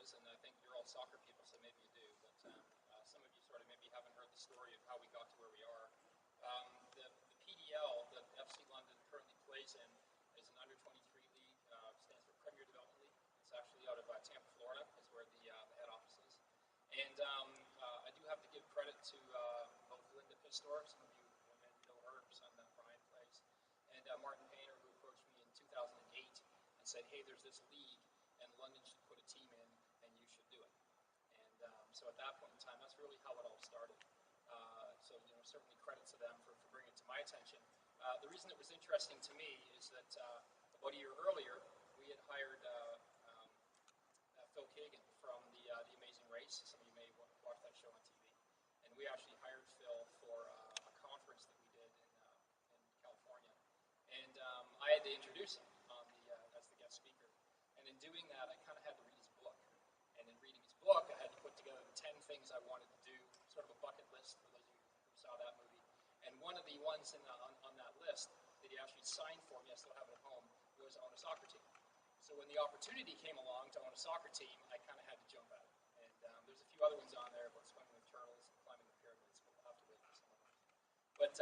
is, and I think you're all soccer people, so maybe you do, but some of you sort of maybe haven't heard the story of how we got to where we are. The PDL that FC London currently plays in is an under-23 league, stands for Premier Development League. It's actually out of Tampa, Florida, is where the head office is. And I do have to give credit to both Linda Whitehead, some of you maybe know her son Brian plays, and Martin Painter, who approached me in 2008 and said, hey, there's this league, and London should put a team in, and you should do it. And so at that point in time, that's really how it all started. So certainly credit to them for bringing it to my attention. The reason it was interesting to me is that about a year earlier, we had hired Phil Kagan from the Amazing Race. Some of you may watch that show on TV. And we actually hired Phil for a conference that we did in California. And I had to introduce him as the guest speaker. And in doing that, I kind of had to read his book. And in reading his book, I had to put together the 10 things I wanted to do, sort of a bucket list for those of you who saw that movie. And one of the ones on that list that he actually signed for me, I still have it at home, was own a soccer team. So when the opportunity came along to own a soccer team, I kind of had to jump at it. And there's a few other ones on there about swimming with turtles and climbing the pyramids, but we'll have to wait for some of them. But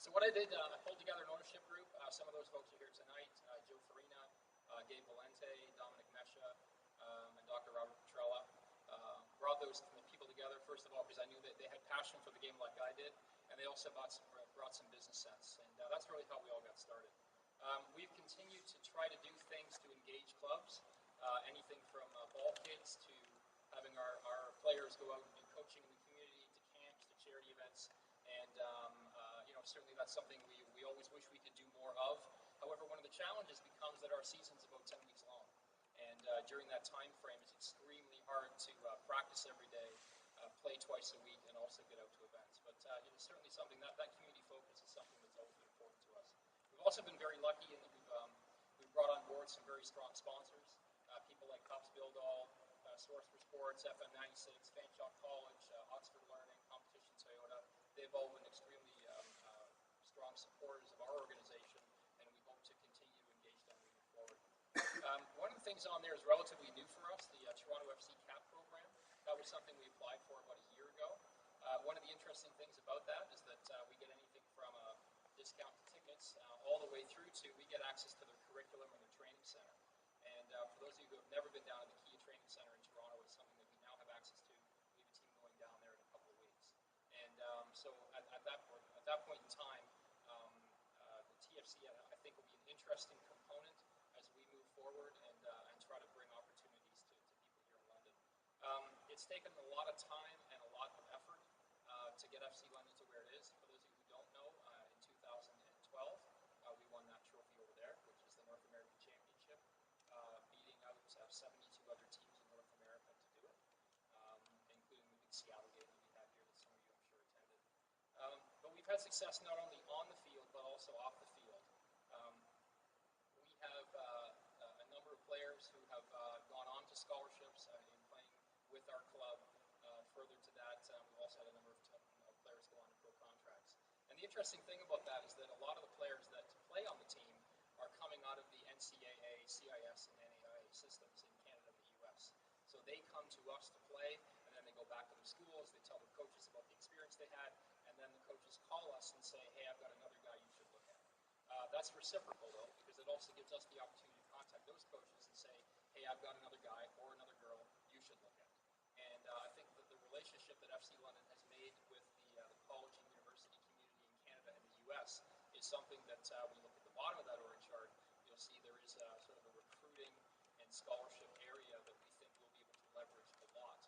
so what I did, I pulled together an ownership group. Some of those folks are here tonight: Joe Farina, Gabe Valente, Dominic Mesha, and Dr. Robert Petrella. Brought those people together, first of all, because I knew that they had passion for the game like I did, and they also brought some business sense. And that's really how we all got started. We've continued to try to do things to engage clubs, anything from ball kids to having our players go out and do coaching in the community, to camps, to charity events. And certainly that's something we always wish we could do more of. However, one of the challenges becomes that our season's about 10 weeks long. And during that time frame, it's extremely hard to practice every day, play twice a week, and also get out to events. But it's certainly something that community focus is something that's always been important to us. We've also been very lucky in that we've brought on board some very strong sponsors, people like Cops Buildall, Source for Sports, FM96, Fanshawe College, Oxford Learning, Competition Toyota. They've all been extremely strong supporters of our organization, and we hope to continue to engage them moving forward. One of the things on there is relatively new for us, the Toronto FC CAP program. That was something we applied for about a year ago. One of the interesting things about that is that we get anything from a discount tickets all the way through to we get access to their curriculum and their training center. And for those of you who have never been down to the Kia Training Center in Toronto, it's something that we now have access to. We have a team going down there in a couple of weeks. And so at that point in time, the TFC, I think, will be an interesting component as we move forward and try to bring opportunities to people here in London. It's taken a lot of time and a lot of effort to get FC London to where it is. For those of you who don't know, in 2012, we won that trophy over there, which is the North American Championship, beating out 72 other teams in North America to do it, including the big Seattle game that we had here that some of you, I'm sure, attended. But we've had success not only on the field, but also off the field. We have a number of players who have gone on to scholarships in playing with our club. Further to that, we've also had a number of players go on to pro contracts. And the interesting thing about that is that a lot of the players that play on the team are coming out of the NCAA, CIS, and NAIA systems in Canada and the U.S. So they come to us to play, and then they go back to their schools, they tell their coaches about the experience they had, and then the coaches call us and say, hey, I've got another guy you should look at. That's reciprocal, though, because it also gives us the opportunity to contact those coaches and say, hey, I've got another guy or another girl you should look at. And I think that the relationship that FC London has made with the college and university community in Canada and the U.S. is something that when you look at the bottom of that org chart, you'll see there is sort of a recruiting and scholarship area that we think we'll be able to leverage a lot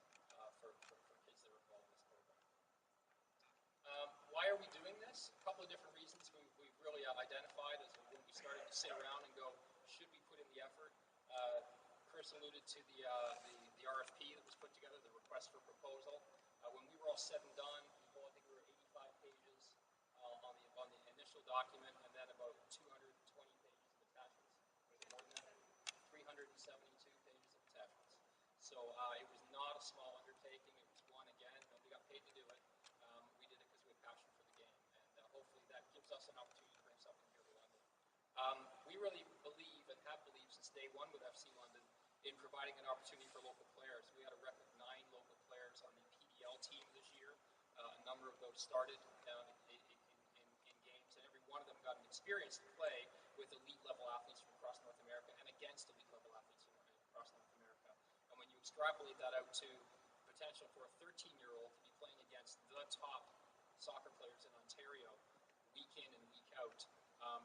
for kids that are involved in this program. Why are we doing this? A couple of different reasons we've really identified as when we started to sit around and go, should we put in the effort? Chris alluded to the RFP that was put together, the request for proposal. When we were all said and done, I think we were 85 pages on the initial document, and then about 220 pages of attachments. Was it more than that? 372 pages of attachments. So it was not a small undertaking. It was one, again, we got paid to do it. We did it because we had passion for the game, and hopefully that gives us an opportunity to bring something here to London. We really believe and have believed since day one with FC London in providing an opportunity for local players team this year. A number of those started in games, and every one of them got an experience to play with elite-level athletes from across North America and against elite-level athletes across North America. And when you extrapolate that out to potential for a 13-year-old to be playing against the top soccer players in Ontario week in and week out,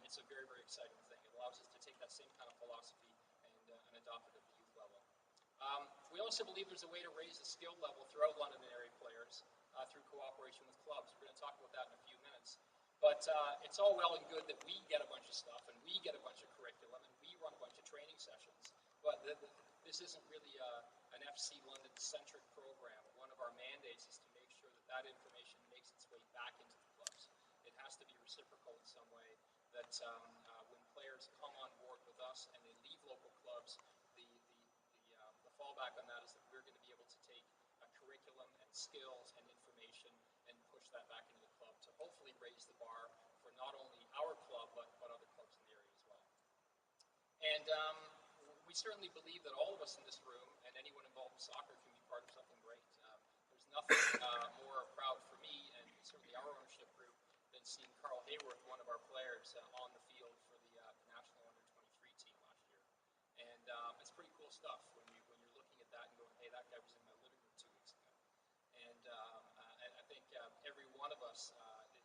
it's a very, very exciting thing. It allows us to take that same kind of philosophy and adopt it at the youth level. We also believe there's a way to raise the skill level throughout London and area players through cooperation with clubs. We're going to talk about that in a few minutes. But it's all well and good that we get a bunch of stuff and we get a bunch of curriculum and we run a bunch of training sessions. But this isn't really an FC London-centric program. One of our mandates is to make sure that that information makes its way back into the clubs. It has to be reciprocal in some way, that when players come on board with us and they leave local clubs, the fallback on that is that we're going to be able to take curriculum and skills and information and push that back into the club to hopefully raise the bar for not only our club but other clubs in the area as well. And we certainly believe that all of us in this room and anyone involved in soccer can be part of something great. There's nothing more proud for me and certainly our ownership group than seeing Carl Hayworth, one of our players, on the field for the national under-23 team last year. And it's pretty cool stuff when you're looking at that and going, hey, that guy was in my living room 2 weeks ago. And I think every one of us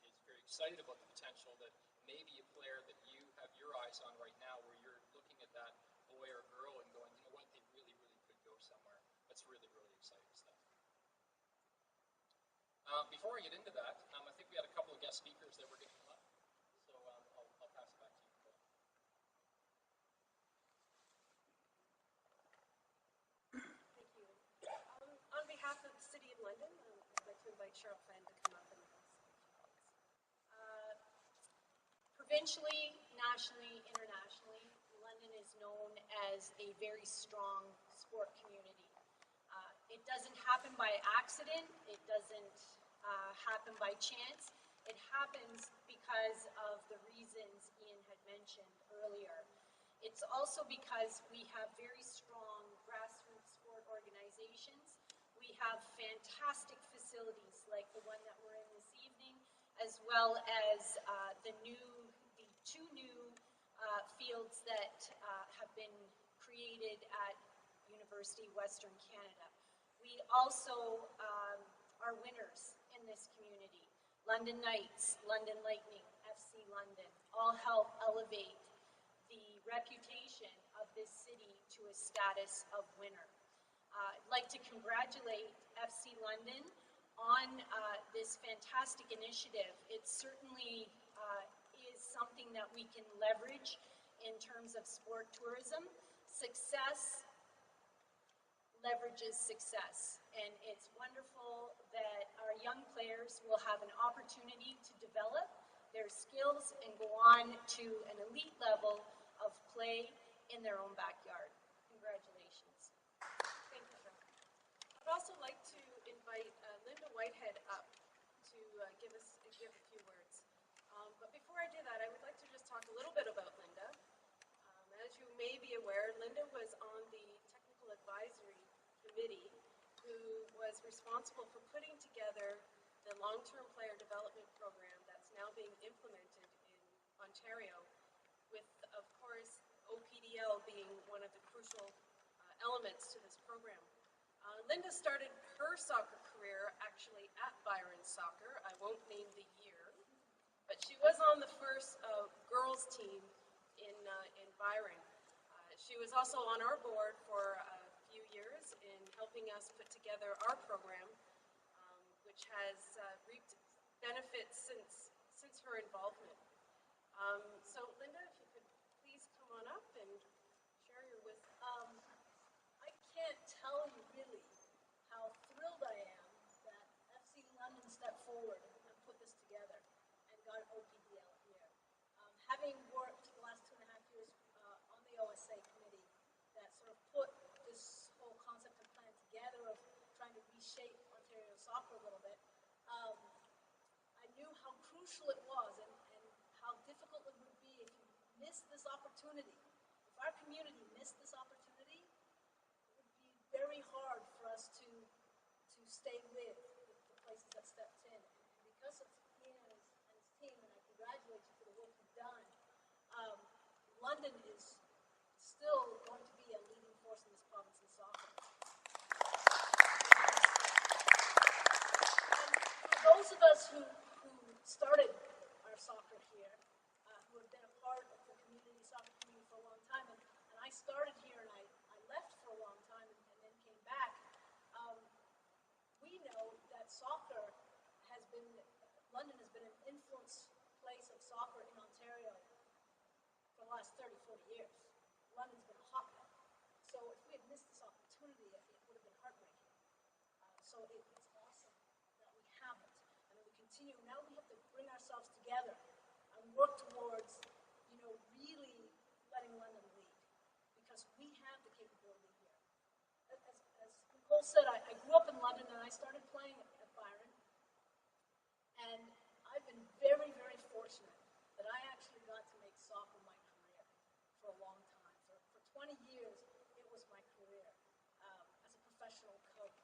is very excited about the potential that maybe a player that you have your eyes on right now, where you're looking at that boy or girl and going, you know what, they really, really could go somewhere. That's really, really exciting stuff. Before I get into that, I think we had a couple of guest speakers that were going to come up. So I'll pass it back to you, Nicole. Thank you. On behalf of the City of London, I'd like to invite Cheryl Finn to come up and say a few words. Provincially, nationally, internationally, London is known as a very strong sport community. It doesn't happen by accident. It doesn't happen by chance. It happens because of the reasons Ian had mentioned earlier. It's also because we have very strong grassroots sport organizations. We have fantastic facilities like the one that we're in this evening, as well as the two new fields that have been created at University of Western Canada. We also are winners in this community. London Knights, London Lightning, FC London, all help elevate the reputation of this city to a status of winner. I'd like to congratulate FC London on this fantastic initiative. It certainly is something that we can leverage in terms of sport tourism. Success leverages success, and it's wonderful that our young players will have an opportunity to develop their skills and go on to an elite level of play in their own backyard. Congratulations. Thank you, Cheryl. I'd also like to invite Linda Whitehead up to give a few words. But before I do that, I would like to just talk a little bit about Linda. As you may be aware, Linda was on the technical advisory committee who was responsible for putting together the long-term player development program that's now being implemented in Ontario, with, of course, OPDL being one of the crucial elements to this program. Linda started her soccer career actually at Byron Soccer. I won't name the year, but she was on the first girls team in Byron. She was also on our board for a few years in helping us put together our program, which has reaped benefits since her involvement. So Linda, if you could please come on up and share your wisdom. I can't tell you really how thrilled I am that FC London stepped forward and put this together and got OPDL here. Having worked the last 2.5 years on the OSA committee that sort of put this whole concept and plan together of trying to reshape Ontario soccer a little bit, I knew how crucial it was and how difficult it would be if you missed this opportunity. If our community missed this opportunity, it would be very hard for us to stay with the that stepped in. And because of Ian and his team, and I congratulate you for the work you've done, London is still going to be a leading force in this province in soccer. And for those of us who started our soccer here, who have been a part of the community, soccer community for a long time, and I started here and I left for a long time and then came back, we know that London has been an influence place of soccer in Ontario for the last 30, 40 years. London's been a hotbed. So if we had missed this opportunity, it would have been heartbreaking. So it's awesome that we have it and that we continue. Now we have to bring ourselves together and work towards, really letting London lead, because we have the capability here. As Nicole said, I grew up in London and I started playing at Byron, and I've been very, very fortunate that I actually got to make soccer my career for a long time. For 20 years, it was my career as a professional coach.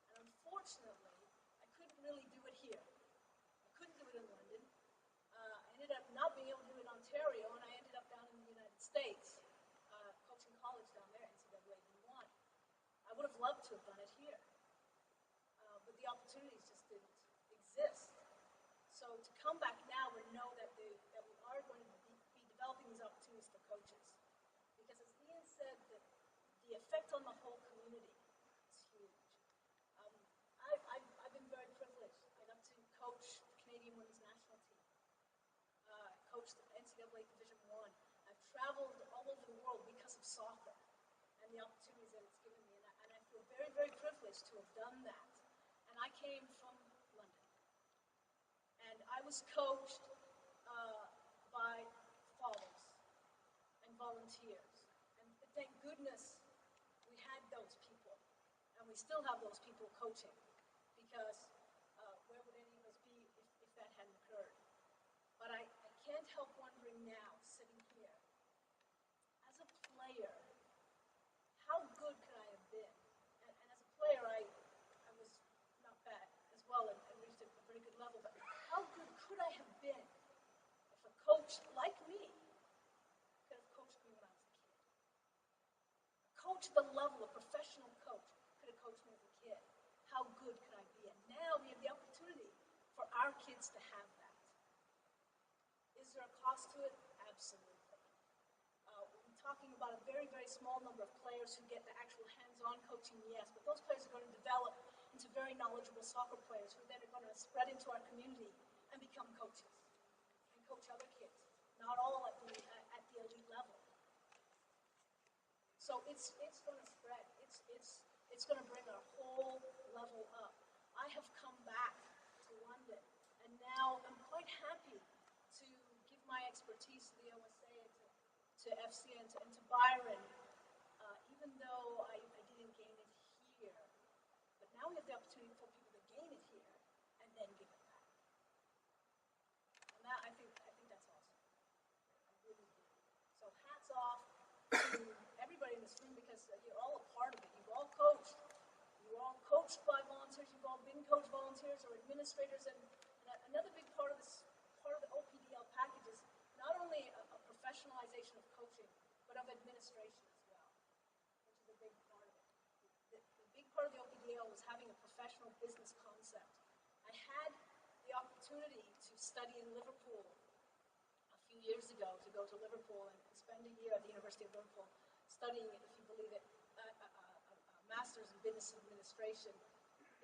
And unfortunately, I couldn't really do it here. I couldn't do it in London. I ended up not being able to do it in Ontario, and I ended up down in the United States, coaching college down there, NCAA D1. I would have loved to have done it here, but the opportunities just didn't exist. So to come back now and know that we are going to be developing these opportunities for coaches, because as Ian said, the effect on the whole community is huge. I've been very privileged. I got to coach the Canadian women's national team. Coached NCAA Division I. I've traveled all over the world because of soccer and the opportunities that it's given me. And I feel very, very privileged to have done that. And I came from London. And I was coached by fathers and volunteers. And thank goodness we had those people. And we still have those people coaching. Because where would any of us be if that hadn't occurred? But I can't help wondering now, sitting here, as a player, how good could I have been? And as a player, I was not bad as well and reached a very good level, but how good could I have been if a coach like me could have coached me when I was a kid? A coach at the level, a professional coach, could have coached me as a kid. How good could I be? And now we have the opportunity for our kids to have that. Is there a cost to it? Absolutely. We're talking about a very, very small number of players who get the actual hands-on coaching, yes, but those players are going to develop into very knowledgeable soccer players who then are going to spread into our community and become coaches and coach other kids, not all at the elite level. So it's going to spread. It's going to bring our whole level up. I have come back to London, and now I'm quite happy to give my expertise to the OSA, to FCN, and to Byron, even though I didn't gain it here. But now we have the opportunity for people to gain it here and then give it back. And that, I think that's awesome. I really do. So hats off to everybody in this room, because you're all a part of it. You've all coached. You're all coached by volunteers. You've all been coached volunteers or administrators. And another big part of this, part of the OPDL package is not only a professionalization of coaching, but of administration as well, which is a big part of it. The big part of the OPDL was having a professional business concept. I had the opportunity to study in Liverpool a few years ago, to go to Liverpool and spend a year at the University of Liverpool studying, if you believe it, a master's in business administration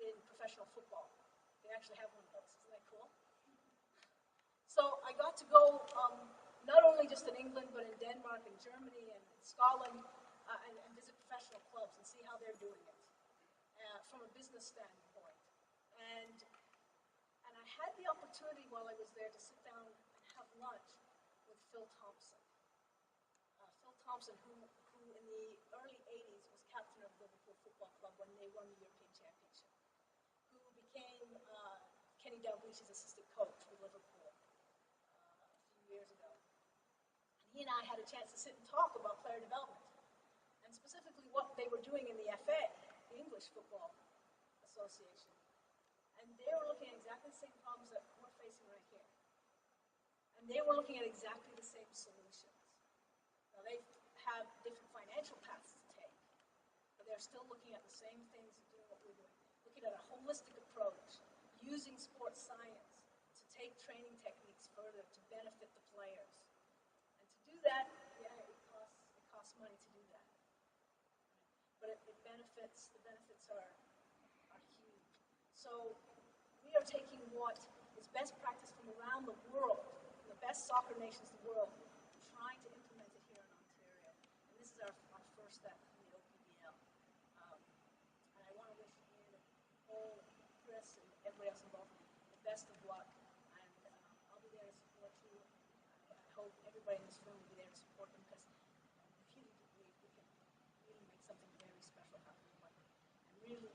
in professional football. They actually have one of those. Isn't that cool? So I got to go not only just in England, but in Denmark and Germany and Scotland, and visit professional clubs and see how they're doing it from a business standpoint. And I had the opportunity while I was there to sit down and have lunch with Phil Thompson. Phil Thompson, who in the early 80s was captain of Liverpool Football Club when they won the European Championship, who became Kenny Dalglish's assistant coach with Liverpool a few years ago. And he and I had a chance to sit and talk about player development, and specifically what they were doing in the FA, the English Football Association. And they were looking at exactly the same problems that we're facing right here. And they were looking at exactly the same solutions. Now, they have different financial paths to take, but they're still looking at the same things and doing what we're doing. Looking at a holistic approach, using sports science to take training techniques further to benefit the players. And to do that, yeah, it costs money to do that. But the benefits are huge. So we are taking what is best practice from around the world, from the best soccer nations in the world, and trying to implement it here in Ontario. And this is our first step in the OPDL. And I want to wish Ian and Cole and Chris and everybody else involved the best of luck. And I'll be there to support you. I hope everybody in this room will be there to support them, because if you do believe we can really make something very special happen in London and really